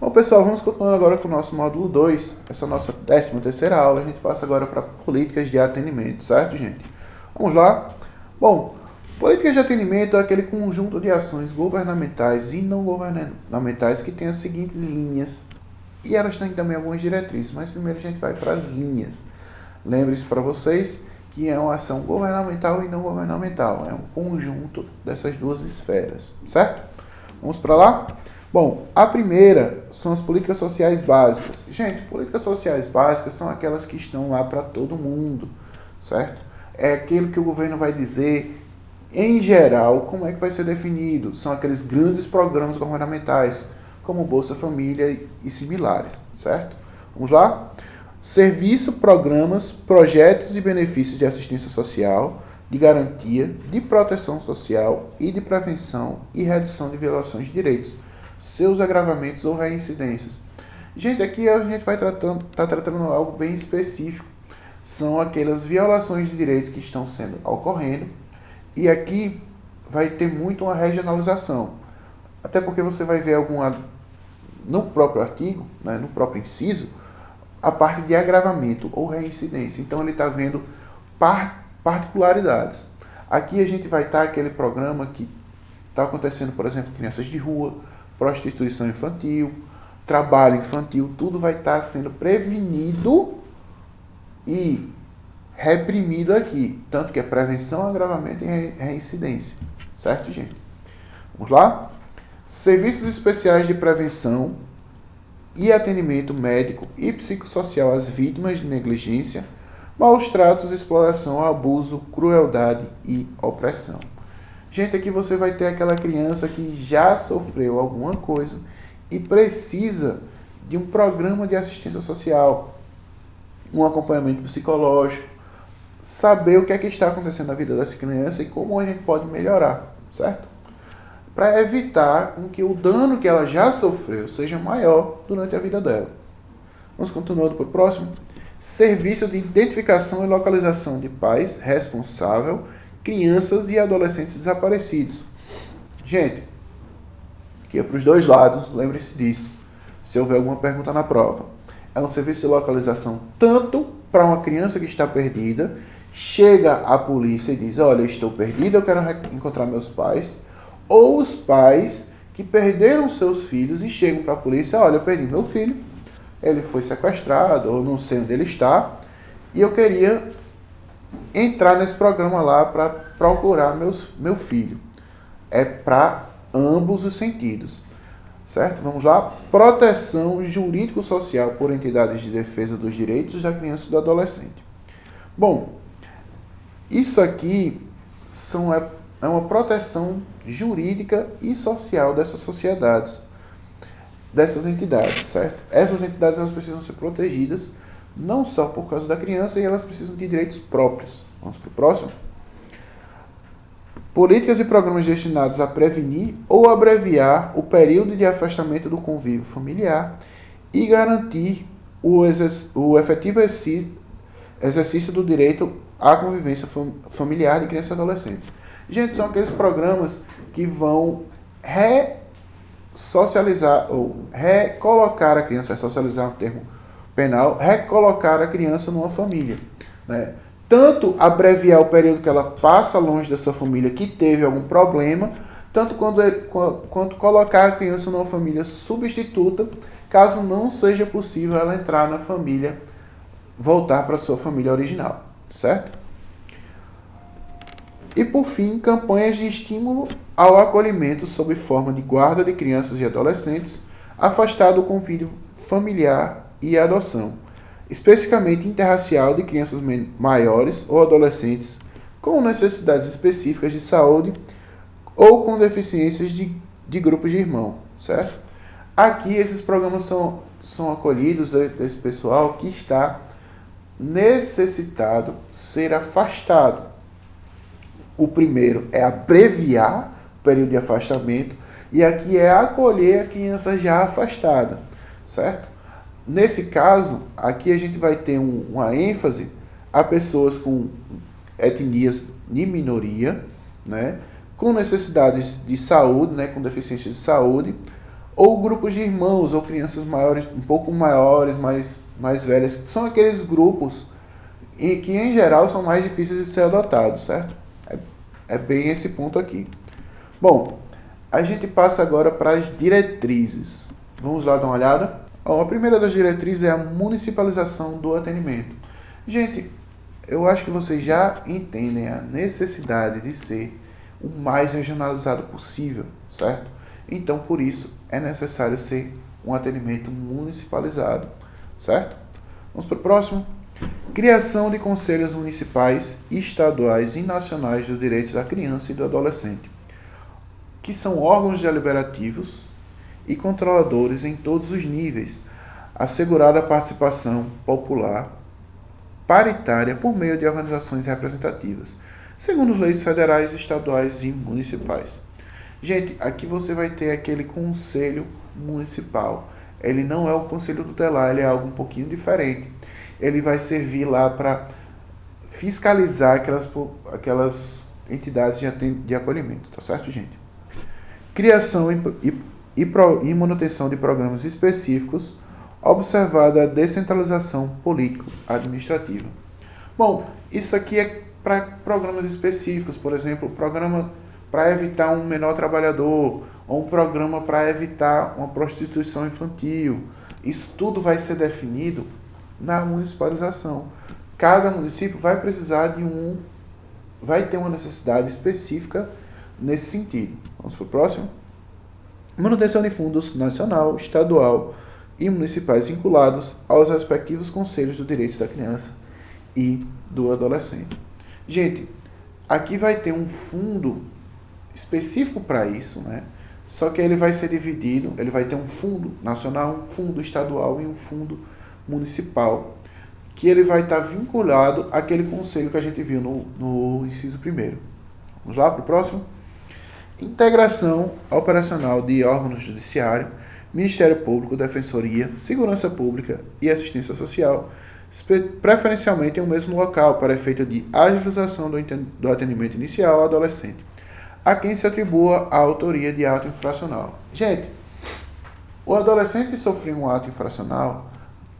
Bom, pessoal, vamos continuando agora com o nosso módulo 2. Essa é a nossa 13ª aula. A gente passa agora para políticas de atendimento, certo, gente? Vamos lá? Bom, políticas de atendimento é aquele conjunto de ações governamentais e não governamentais que tem as seguintes linhas. E elas têm também algumas diretrizes, mas primeiro a gente vai para as linhas. Lembre-se para vocês que é uma ação governamental e não governamental. É um conjunto dessas duas esferas, certo? Vamos para lá? Bom, a primeira são as políticas sociais básicas. Gente, políticas sociais básicas são aquelas que estão lá para todo mundo, certo? É aquilo que o governo vai dizer, em geral, como é que vai ser definido. São aqueles grandes programas governamentais, como Bolsa Família e similares, certo? Vamos lá? Serviço, programas, projetos e benefícios de assistência social, de garantia, de proteção social e de prevenção e redução de violações de direitos, seus agravamentos ou reincidências. Gente, aqui a gente vai tratando algo bem específico. São aquelas violações de direitos que estão ocorrendo. E aqui vai ter muito uma regionalização. Até porque você vai ver no próprio artigo, né, no próprio inciso, a parte de agravamento ou reincidência. Então ele está vendo particularidades. Aqui a gente vai estar aquele programa que está acontecendo, por exemplo, crianças de rua, prostituição infantil, trabalho infantil, tudo vai estar sendo prevenido e reprimido aqui. Tanto que é prevenção, agravamento e reincidência. Certo, gente? Vamos lá? Serviços especiais de prevenção e atendimento médico e psicossocial às vítimas de negligência, maus tratos, exploração, abuso, crueldade e opressão. Gente, aqui você vai ter aquela criança que já sofreu alguma coisa e precisa de um programa de assistência social, um acompanhamento psicológico, saber o que é que está acontecendo na vida dessa criança e como a gente pode melhorar, certo? Para evitar com que o dano que ela já sofreu seja maior durante a vida dela. Vamos continuando para o próximo. Serviço de identificação e localização de pais responsável, crianças e adolescentes desaparecidos. Gente, aqui é para os dois lados, lembre-se disso. Se houver alguma pergunta na prova. É um serviço de localização tanto para uma criança que está perdida, chega à polícia e diz, olha, estou perdida, eu quero encontrar meus pais, ou os pais que perderam seus filhos e chegam para a polícia, olha, eu perdi meu filho, ele foi sequestrado, ou não sei onde ele está, e eu queria entrar nesse programa lá para procurar meu filho. É para ambos os sentidos, certo? Vamos lá. Proteção jurídico-social por entidades de defesa dos direitos da criança e do adolescente. Bom, isso aqui é uma proteção jurídica e social dessas sociedades, dessas entidades, certo? Essas entidades elas precisam ser protegidas, não só por causa da criança, e elas precisam de direitos próprios. Vamos para o próximo. Políticas e programas destinados a prevenir ou abreviar o período de afastamento do convívio familiar e garantir o efetivo exercício do direito à convivência familiar de crianças e adolescentes. Gente, são aqueles programas que vão ressocializar ou recolocar a criança, socializar é um termo penal, recolocar a criança numa família, né? Tanto abreviar o período que ela passa longe da sua família que teve algum problema, tanto quanto colocar a criança numa família substituta, caso não seja possível ela entrar na família, voltar para a sua família original, certo? E por fim, campanhas de estímulo ao acolhimento sob forma de guarda de crianças e adolescentes afastados do convívio familiar e adoção, especificamente interracial de crianças maiores ou adolescentes com necessidades específicas de saúde ou com deficiências de grupos de irmão, certo? Aqui esses programas são acolhidos desse pessoal que está necessitado ser afastado. O primeiro é abreviar o período de afastamento e aqui é acolher a criança já afastada, certo? Nesse caso, aqui a gente vai ter uma ênfase a pessoas com etnias de minoria, né, com necessidades de saúde, né, com deficiências de saúde, Ou grupos de irmãos, ou crianças maiores, um pouco maiores, mais velhas, que são aqueles grupos e que, em geral, são mais difíceis de ser adotados, certo? É bem esse ponto aqui. Bom, a gente passa agora para as diretrizes. Vamos lá dar uma olhada? A primeira das diretrizes é a municipalização do atendimento. Gente, eu acho que vocês já entendem a necessidade de ser o mais regionalizado possível, certo? Então, por isso, é necessário ser um atendimento municipalizado, certo? Vamos para o próximo. Criação de conselhos municipais, estaduais e nacionais dos direitos da criança e do adolescente, que são órgãos deliberativos e controladores em todos os níveis, assegurada a participação popular paritária por meio de organizações representativas, segundo as leis federais, estaduais e municipais. Gente, aqui você vai ter aquele conselho municipal. Ele não é o conselho tutelar, ele é algo um pouquinho diferente. Ele vai servir lá para fiscalizar aquelas entidades de acolhimento, tá certo, gente? Criação e manutenção de programas específicos, observada a descentralização político-administrativa. Bom, isso aqui é para programas específicos, por exemplo, programa para evitar um menor trabalhador, ou um programa para evitar uma prostituição infantil. Isso tudo vai ser definido na municipalização. Cada município vai precisar vai ter uma necessidade específica nesse sentido. Vamos para o próximo. Manutenção de fundos nacional, estadual e municipais vinculados aos respectivos conselhos dos direitos da criança e do adolescente. Gente, aqui vai ter um fundo específico para isso, né? Só que ele vai ser dividido, ele vai ter um fundo nacional, um fundo estadual e um fundo municipal, que ele vai estar vinculado àquele conselho que a gente viu no inciso 1º. Vamos lá para o próximo? Integração operacional de órgãos do Judiciário, Ministério Público, Defensoria, Segurança Pública e Assistência Social, preferencialmente em um mesmo local, para efeito de agilização do atendimento inicial ao adolescente, a quem se atribua a autoria de ato infracional. Gente, o adolescente que sofreu um ato infracional,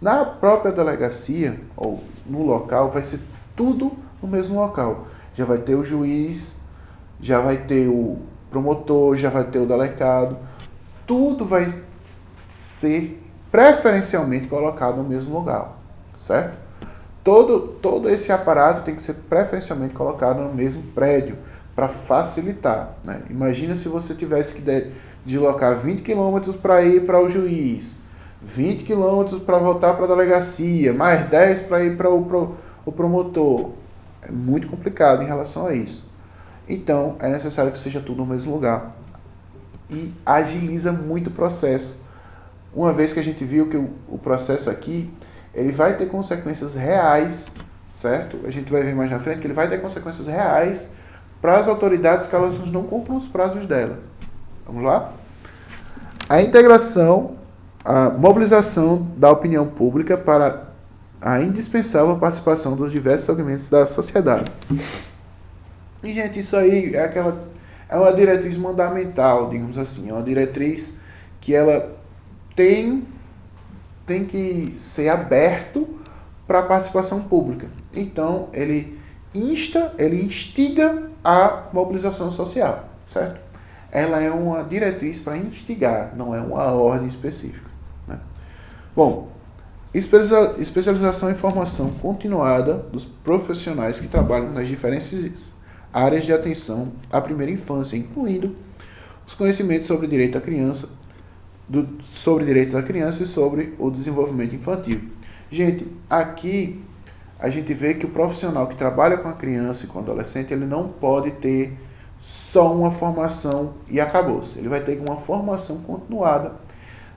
na própria delegacia, ou no local, vai ser tudo no mesmo local. Já vai ter o juiz, já vai ter o promotor, já vai ter o delegado. Tudo vai ser preferencialmente colocado no mesmo lugar, certo? Todo esse aparato tem que ser preferencialmente colocado no mesmo prédio, para facilitar, né? Imagina se você tivesse que deslocar 20 km para ir para o juiz, 20 km para voltar para a delegacia, mais 10 para ir para o promotor. É muito complicado em relação a isso. Então, é necessário que seja tudo no mesmo lugar. E agiliza muito o processo. Uma vez que a gente viu que o processo aqui, ele vai ter consequências reais, certo? A gente vai ver mais na frente que ele vai ter consequências reais para as autoridades que elas não cumprem os prazos dela. Vamos lá? A integração, a mobilização da opinião pública para a indispensável participação dos diversos segmentos da sociedade. E, gente, isso aí é uma diretriz mandamental, digamos assim. É uma diretriz que ela tem que ser aberto para a participação pública. Então, ele instiga a mobilização social, certo? Ela é uma diretriz para instigar, não é uma ordem específica, né? Bom, especialização e formação continuada dos profissionais que trabalham nas diferentes áreas de atenção à primeira infância, incluindo os conhecimentos sobre direito à criança, sobre direitos da criança e sobre o desenvolvimento infantil. Gente, aqui a gente vê que o profissional que trabalha com a criança e com o adolescente, ele não pode ter só uma formação e acabou-se. Ele vai ter uma formação continuada,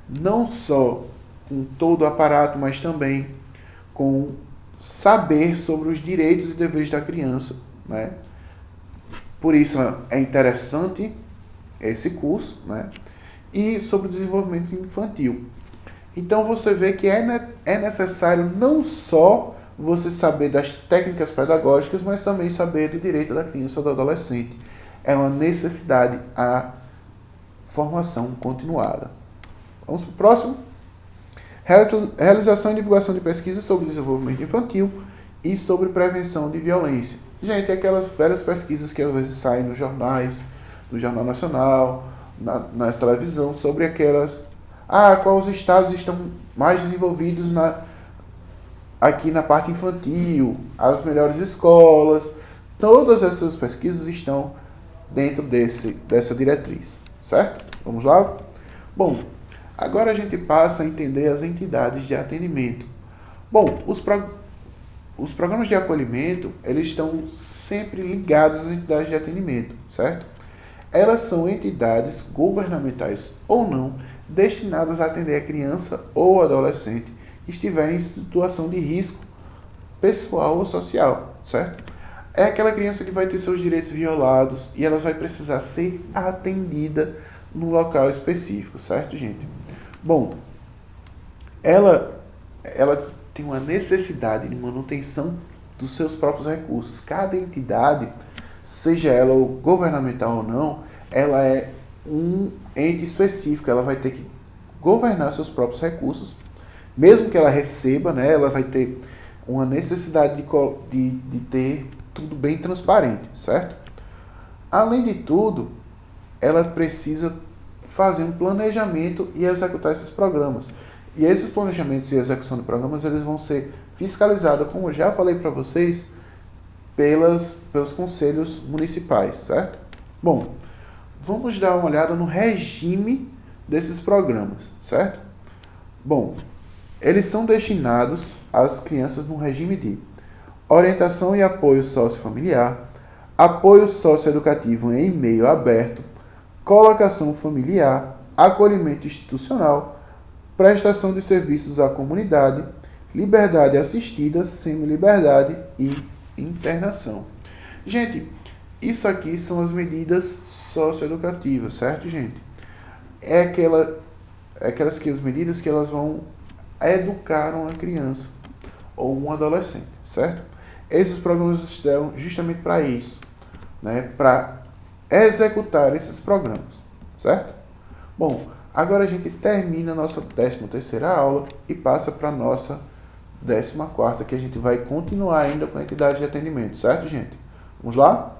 não só com todo o aparato, mas também com saber sobre os direitos e deveres da criança, né? Por isso é interessante esse curso, né? E sobre o desenvolvimento infantil. Então você vê que é necessário não só você saber das técnicas pedagógicas, mas também saber do direito da criança ou do adolescente. É uma necessidade a formação continuada. Vamos para o próximo. Realização e divulgação de pesquisas sobre desenvolvimento infantil e sobre prevenção de violência. Gente, aquelas velhas pesquisas que às vezes saem nos jornais, no Jornal Nacional, na televisão, sobre aquelas... quais estados estão mais desenvolvidos aqui na parte infantil, as melhores escolas. Todas essas pesquisas estão dentro dessa diretriz, certo? Vamos lá? Bom, agora a gente passa a entender as entidades de atendimento. Bom, os programas de acolhimento, eles estão sempre ligados às entidades de atendimento, certo? Elas são entidades governamentais ou não, destinadas a atender a criança ou adolescente que estiver em situação de risco pessoal ou social, certo? É aquela criança que vai ter seus direitos violados e ela vai precisar ser atendida num local específico, certo, gente? Bom, ela tem uma necessidade de manutenção dos seus próprios recursos. Cada entidade, seja ela governamental ou não, ela é um ente específico, ela vai ter que governar seus próprios recursos, mesmo que ela receba, né, ela vai ter uma necessidade de ter tudo bem transparente, certo? Além de tudo, ela precisa fazer um planejamento e executar esses programas. E esses planejamentos e execução de programas, eles vão ser fiscalizados, como eu já falei para vocês, pelos conselhos municipais, certo? Bom, vamos dar uma olhada no regime desses programas, certo? Bom, eles são destinados às crianças no regime de orientação e apoio sociofamiliar, apoio socioeducativo em meio aberto, colocação familiar, acolhimento institucional, prestação de serviços à comunidade, liberdade assistida, semi-liberdade e internação. Gente, isso aqui são as medidas socioeducativas, certo, gente? Aquelas medidas que elas vão educar uma criança ou um adolescente, certo? Esses programas estão justamente para isso, né? Para executar esses programas, certo? Bom, agora a gente termina a nossa 13ª aula e passa para a nossa 14ª, que a gente vai continuar ainda com a entidade de atendimento, certo, gente? Vamos lá?